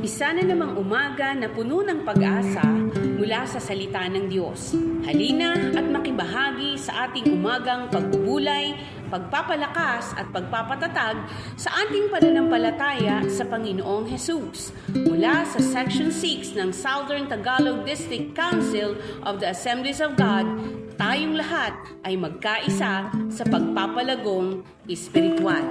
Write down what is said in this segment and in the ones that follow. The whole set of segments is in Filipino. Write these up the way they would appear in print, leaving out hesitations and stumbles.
Isa na namang umaga na puno ng pag-asa mula sa salita ng Diyos. Halina at makibahagi sa ating umagang pagbubulay, pagpapalakas at pagpapatatag sa ating pananampalataya sa Panginoong Hesus. Mula sa Section 6 ng Southern Tagalog District Council of the Assemblies of God, tayong lahat ay magkaisa sa pagpapalagong espiritual.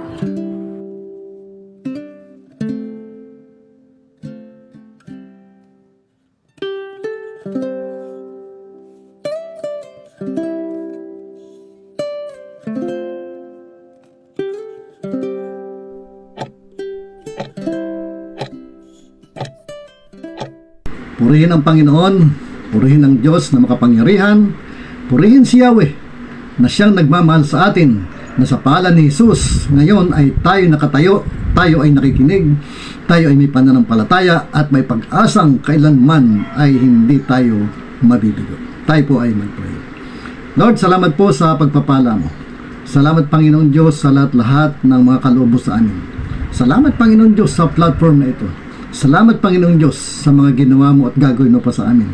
Purihin ang Panginoon, purihin ang Diyos na makapangyarihan, purihin si Yahweh na siyang nagmamahal sa atin, na sa pangalan ni Jesus ngayon ay tayo nakatayo, tayo ay nakikinig, tayo ay may pananampalataya at may pag-asang kailanman ay hindi tayo mabibigo. Tayo po ay mag-pray. Lord, salamat po sa pagpapala mo. Salamat Panginoon Diyos sa lahat-lahat ng mga kaloob sa amin. Salamat Panginoon Diyos sa platform na ito. Salamat Panginoong Diyos sa mga ginawa mo at gagawin mo pa sa amin.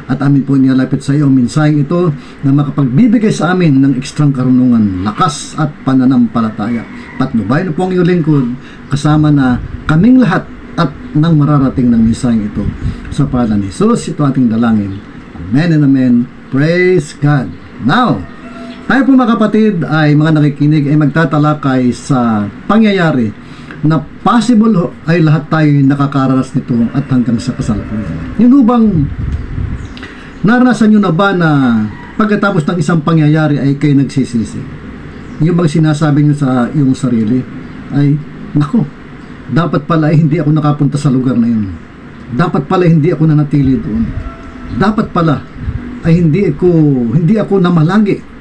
At amin po nilalapit sa iyo ang mensaheng ito na makapagbibigay sa amin ng ekstrang karunungan, lakas at pananampalataya. Patnubayan po ang iyong lingkod kasama na kaming lahat at nang mararating ng mensaheng ito. Sa pangalan ni Jesus, ito ating dalangin. Amen and amen. Praise God. Now, tayo po mga kapatid ay mga nakikinig ay magtatalakay sa pangyayari na possible ay lahat tayo nakakaranas nito at hanggang sa kasalukuyan. Yung bang naranasan nyo na ba na pagkatapos ng isang pangyayari ay kayo nagsisisi? Yung bang sinasabi nyo sa iyong sarili ay, nako, dapat pala ay hindi ako nakapunta sa lugar na yun. Dapat pala hindi ako nanatili doon. Dapat pala ay hindi ako namalagi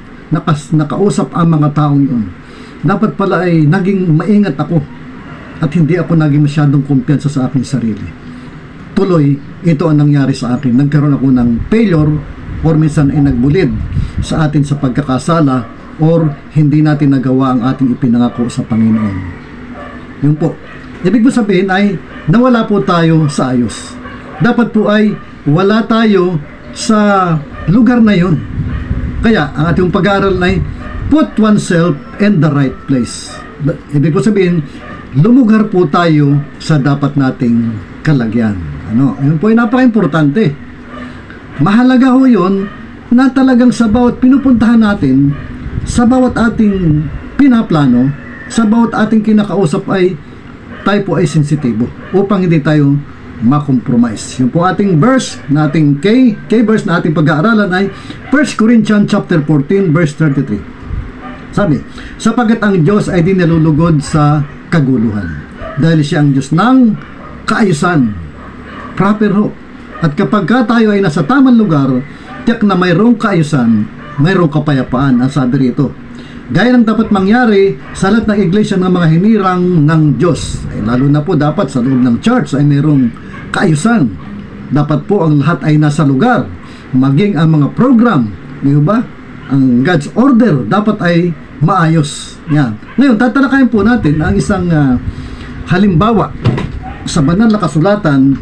nakausap ang mga taong yun. Dapat pala ay naging maingat ako at hindi ako naging masyadong kumpiyansa sa aking sarili. Tuloy, ito ang nangyari sa akin. Nagkaroon ako ng failure or minsan ay nagbulid sa atin sa pagkakasala or hindi natin nagawa ang ating ipinangako sa Panginoon. Yun po. Ibig po sabihin ay nawala po tayo sa ayos. Dapat po ay wala tayo sa lugar na yun. Kaya ang ating pag-aaral ay put oneself in the right place. Ibig po sabihin, lumugar po tayo sa dapat nating kalagyan. Yun po ay napaka-importante. Mahalaga ho yun na talagang sa bawat pinupuntahan natin, sa bawat ating pinaplano, sa bawat ating kinakausap ay tayo po ay sensitibo upang hindi tayo makompromise. Yung po ating verse na ating K-verse na ating pag-aaralan ay 1 Corinthians chapter 14 verse 33. Sabi, sapagkat ang Diyos ay di nalulugod sa kaguluhan dahil siya ang Diyos ng kaayusan, proper hope. At kapag tayo ay nasa tamang lugar, tiyak na mayroong kaayusan, mayroong kapayapaan. Ang sabi rito, gaya ng dapat mangyari sa lahat ng iglesia ng mga hinirang ng Diyos, ay lalo na po dapat sa loob ng church ay mayroong kaayusan. Dapat po ang lahat ay nasa lugar, maging ang mga program, di ba? Ang God's order dapat ay maayos. Yan. Ngayon, tatalakayin po natin ang isang halimbawa sa banal na kasulatan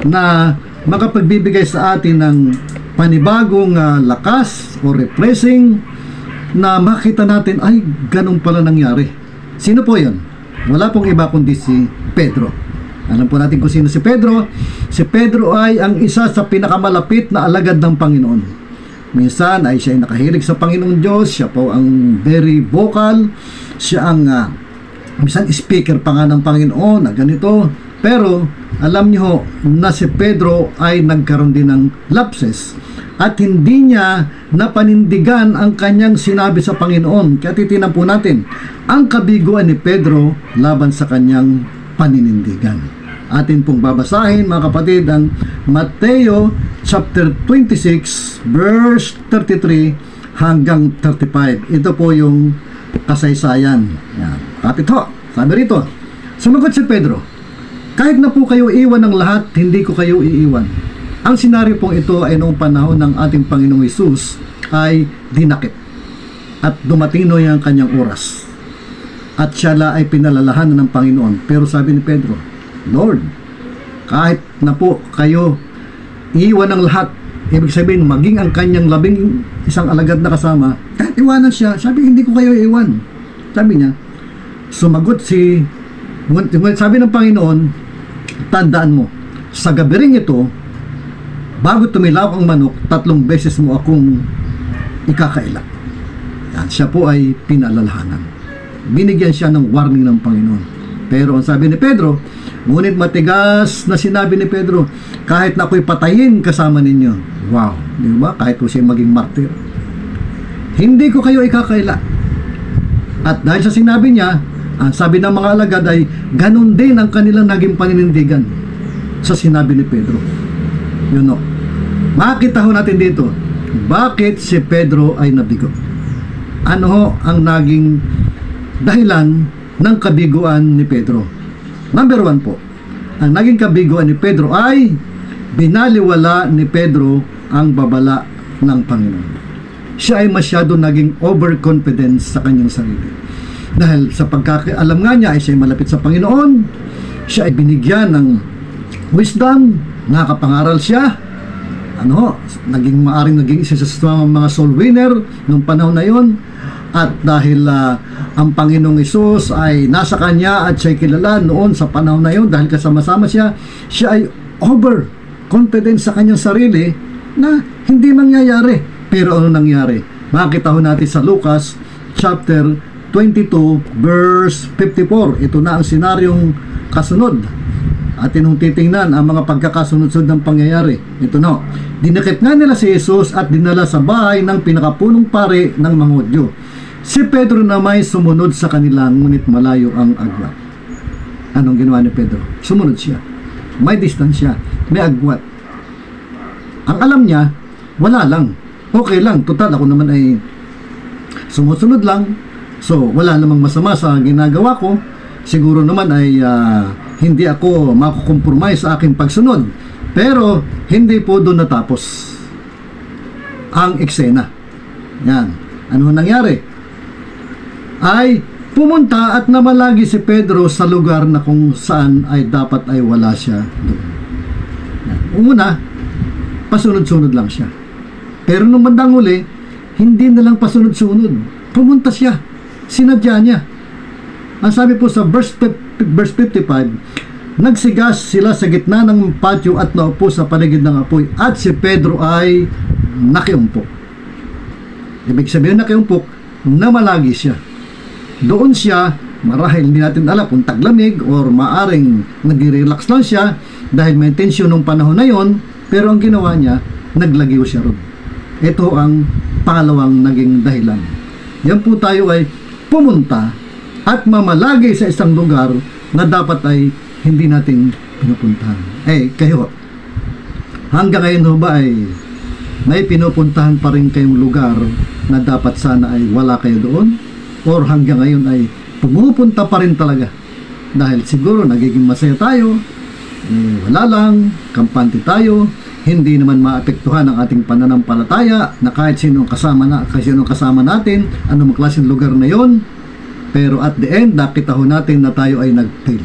na makapagbibigay sa atin ng panibagong lakas o refreshing na makita natin ay ganun pala nangyari. Sino po yun? Wala pong iba kundi si Pedro. Alam po natin kung sino si Pedro. Si Pedro ay ang isa sa pinakamalapit na alagad ng Panginoon. Minsan ay siya ay nakahilig sa Panginoong Diyos, siya po ang very vocal, siya ang minsan speaker pa nga ng Panginoon na ganito. Pero alam niyo na si Pedro ay nagkaroon din ng lapses at hindi niya napanindigan ang kanyang sinabi sa Panginoon. Kaya titinan po natin ang kabiguan ni Pedro laban sa kanyang paninindigan. Atin pong babasahin mga kapatid ang Mateo chapter 26 verse 33 hanggang 35. Ito po yung kasaysayan. Yan. Kapit ho. Sabi rito, sumagot si Pedro, kahit na po kayo iwan ng lahat, hindi ko kayo iiwan. Ang senaryo pong ito ay noong panahon ng ating Panginoong Hesus ay dinakip at dumating na yung kanyang oras. At siya la ay pinalalahanan ng Panginoon. Pero sabi ni Pedro, Lord, kahit na po kayo iiwan ng lahat, ibig sabihin maging ang kanyang 11 alagad na kasama, kahit iwanan siya, sabi hindi ko kayo iiwan. Sabi niya, sumagot sabi ng Panginoon, tandaan mo, sa gabi ring ito, bago tumilaw ang manok, 3 beses mo akong ikakaila. Yan, siya po ay pinaalalahanan. Binigyan siya ng warning ng Panginoon. Pero ang sabi ni Pedro, ngunit matigas na sinabi ni Pedro, kahit na ako'y patayin kasama ninyo. Wow, di ba? Kahit po siya maging martir, hindi ko kayo ikakaila. At dahil sa sinabi niya, ang sabi ng mga alagad ay ganun din ang kanilang naging paninindigan sa sinabi ni Pedro. Yun o. Makita ho natin dito, bakit si Pedro ay nabigo? Ano ho ang naging dahilan ng kabiguan ni Pedro? Number 1 po, ang naging kabiguan ni Pedro ay binaliwala ni Pedro ang babala ng Panginoon. Siya ay masyado naging overconfident sa kanyang sarili. Dahil sa pagkakaalam nga niya ay siya ay malapit sa Panginoon, siya ay binigyan ng wisdom, nakapangaral siya, naging isa sa mga soul winner nung panahon na yon. At dahil ang Panginoong Hesus ay nasa kanya at siya kilala noon sa panahon na yon, dahil kasama-sama siya ay overconfident sa kanyang sarili na hindi mangyayari. Pero ano nangyari? Makita ho natin sa Lucas chapter 22 verse 54. Ito na ang senaryong kasunod. Atin nung titingnan ang mga pagkakasunod-sunod ng pangyayari. Ito na. Dinakip nga nila si Jesus at dinala sa bahay ng pinakapunong pari ng mga Hudyo. Si Pedro na may sumunod sa kanila, ngunit malayo ang agwat. Anong ginawa ni Pedro? Sumunod siya. May distansya, may agwat. Ang alam niya, wala lang. Okay lang, total ako naman ay sumusunod lang. So, wala namang masama sa ginagawa ko. Siguro naman ay hindi ako makukompromise sa aking pagsunod. Pero, hindi po doon natapos ang eksena. Yan. Ano nangyari? Ay pumunta at namalagi si Pedro sa lugar na kung saan ay dapat ay wala siya doon. Yan. Una, pasunod-sunod lang siya. Pero nung bandang huli, hindi na lang pasunod-sunod. Pumunta siya. Sinadya niya. Ang sabi po sa verse 55, nagsigas sila sa gitna ng patio at naupo sa paligid ng apoy, at si Pedro ay nakiumpok. Ibig sabihin nakiumpok, namalagi siya. Doon siya, marahil hindi natin alam kung taglamig or maaring nag-relax lang siya dahil may tensyon nung panahon na yon, pero ang ginawa niya, naglagiw siya ron. Ito ang pangalawang naging dahilan. Yan po tayo ay pumunta at mamalagi sa isang lugar na dapat ay hindi natin pinupuntahan. Kayo, hanggang ngayon ho ba ay may pinupuntahan pa rin kayong lugar na dapat sana ay wala kayo doon? Or hanggang ngayon ay pumupunta pa rin talaga? Dahil siguro nagiging masaya tayo, wala lang, kampante tayo, hindi naman maapektuhan ang ating pananampalataya na kahit sinong kasama natin, anong klaseng lugar na yon. Pero at the end, nakita ho natin na tayo ay nag-fail.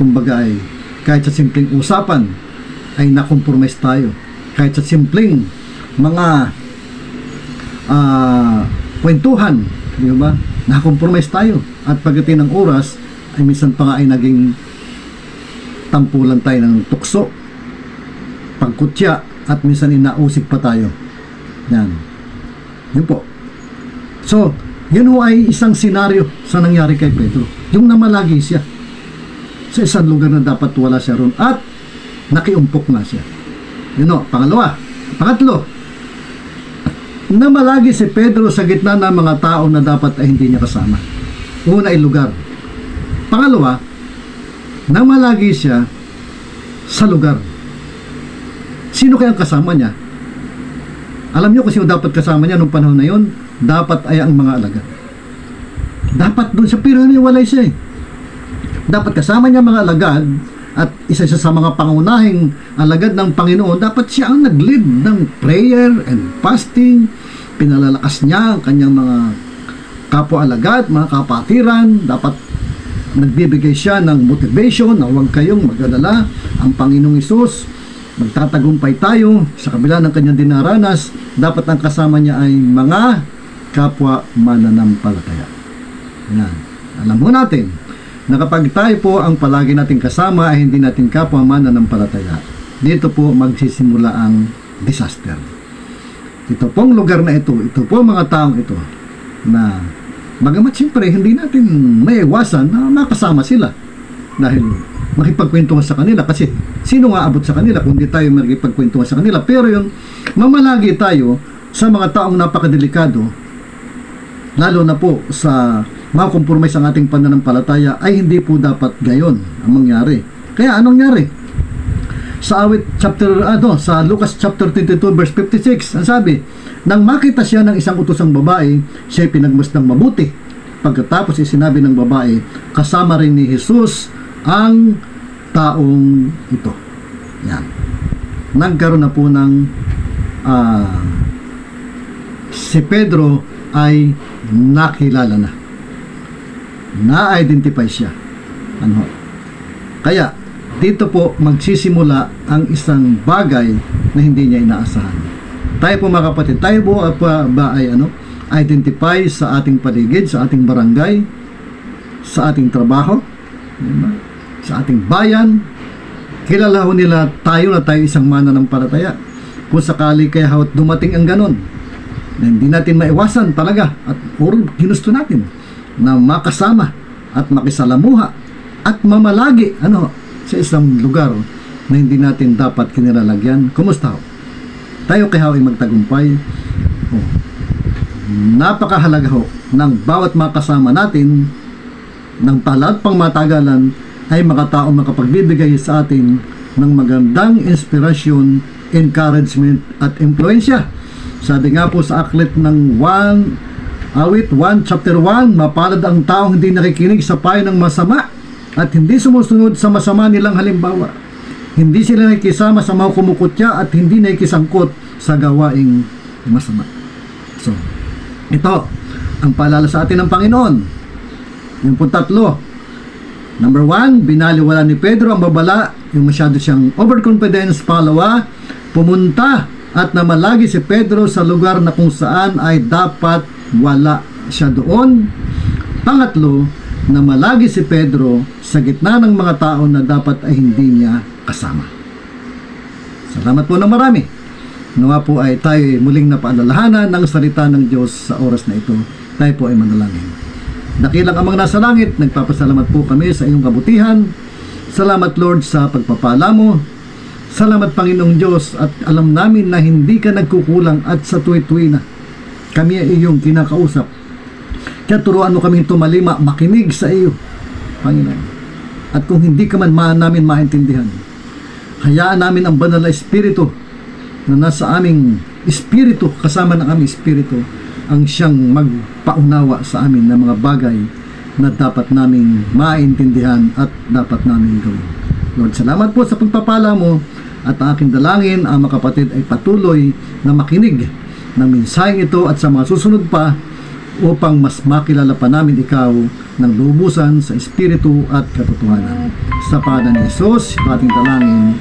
Kumbaga ay kahit sa simpleng usapan ay nakompromise tayo. Kahit sa simpleng mga kwentuhan, di ba? Nakompromise tayo. At pagdating ng oras, ay minsan pa nga ay naging tampulan tayo ng tukso, pagkutya, at minsan inausig pa tayo. Yan. Yun po. So, yun ho ay isang senaryo sa nangyari kay Pedro. Yung namalagi siya sa isang lugar na dapat wala siya ron at nakiumpok na siya. Yun ho. Pangatlo, namalagi si Pedro sa gitna ng mga tao na dapat ay hindi niya kasama. Una ay lugar. Pangalawa, namalagi siya sa lugar. Sino kaya ang kasama niya? Alam niyo kung sino dapat kasama niya nung panahon na yon? Dapat ay ang mga alagad. Dapat doon siya, pero niwalay siya eh. Dapat kasama niya mga alagad, at isa siya sa mga pangunahing alagad ng Panginoon. Dapat siya ang nag-lead ng prayer and fasting. Pinalalakas niya ang kanyang mga kapwa alagad, mga kapatiran. Dapat nagbibigay siya ng motivation na huwag kayong mag-alala. Ang Panginoong Hesus, magtatagumpay tayo sa kabila ng kanyang dinaranas. Dapat ang kasama niya ay mga kapwa mananampalataya. Yan. Alam mo natin na kapag tayo po ang palagi nating kasama ay hindi natin kapwa mananampalataya, dito po magsisimula ang disaster. Ito pong lugar na ito po mga taong ito na bagamat siyempre hindi natin maiwasan na makasama sila dahil makipagkwentuhan sa kanila, kasi sino nga abot sa kanila kung di tayo makipagkwentuhan sa kanila. Pero yung mamalagi tayo sa mga taong napakadelikado, lalo na po sa makompromise ang ating pananampalataya, ay hindi po dapat gayon ang mangyari. Kaya anong nangyari? Sa sa Lucas chapter 22 verse 56, ang sabi, nang makita siya ng isang utosang babae, siya pinagmasdang mabuti. Pagkatapos sinabi ng babae, kasama rin ni Jesus ang taong ito. Yan. Nagkaroon na po ng si Pedro ay nakilala na. Na-identify siya. Ano? Kaya dito po magsisimula ang isang bagay na hindi niya inaasahan. Tayo po mga kapatid, tayo po ba ay identify sa ating paligid, sa ating barangay, sa ating trabaho, diba? Sa ating bayan. Kilala ho nila tayo na tayo isang mananampalataya. Kung sakali kaya dumating ang ganon, na hindi natin maiwasan talaga at puro ginusto natin na makasama at makisalamuha at mamalagi sa isang lugar na hindi natin dapat kinilalagyan. Kumusta ho? Tayo kaya ay magtagumpay. Napakahalaga ho ng bawat makasama natin ng pala at pangmatagalan ay mga taong makapagbibigay sa atin ng magandang inspirasyon, encouragement at impluensya. Sabi nga po sa aklat ng 1 chapter 1, mapalad ang taong hindi nakikinig sa payo ng masama at hindi sumusunod sa masama nilang halimbawa. Hindi sila nakikisama sa mga kumukutya at hindi nakikisangkot sa gawaing masama. So, ito ang paalala sa atin ng Panginoon. Yung po tatlo. Number 1, binaliwala ni Pedro ang babala, yung masyado siyang overconfidence. Pangalawa, pumunta at namalagi si Pedro sa lugar na kung saan ay dapat wala siya doon. Pangatlo, namalagi si Pedro sa gitna ng mga tao na dapat ay hindi niya kasama. Salamat po ng marami. Nawa po ay tayo muling napaalalahanan ng salita ng Diyos sa oras na ito. Tayo po ay manalangin. Dakilang Amang nasa langit, nagpapasalamat po kami sa iyong kabutihan. Salamat Lord sa pagpapala mo. Salamat Panginoong Diyos, at alam namin na hindi ka nagkukulang at sa tuwi-tuwi na kami ay iyong kinakausap. Kaya turuan mo kaming tumalima, makinig sa iyo, Panginoon. At kung hindi ka man namin maintindihan, hayaan namin ang banal na Espiritu na nasa aming Espiritu, kasama ng aming Espiritu, ang siyang magpaunawa sa amin ng mga bagay na dapat naming maintindihan at dapat naming gawin. Lord, salamat po sa pagpapala mo, at ang aking dalangin ang mga kapatid ay patuloy na makinig ng mensaheng ito at sa mga susunod pa, upang mas makilala pa namin ikaw ng lubusan sa Espiritu at katotohanan. Sa pangalan ni Jesus, ating dalangin.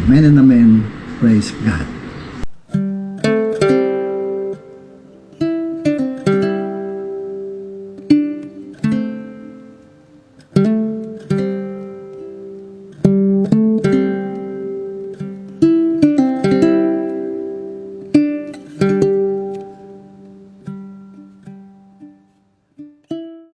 Amen and amen. Praise God.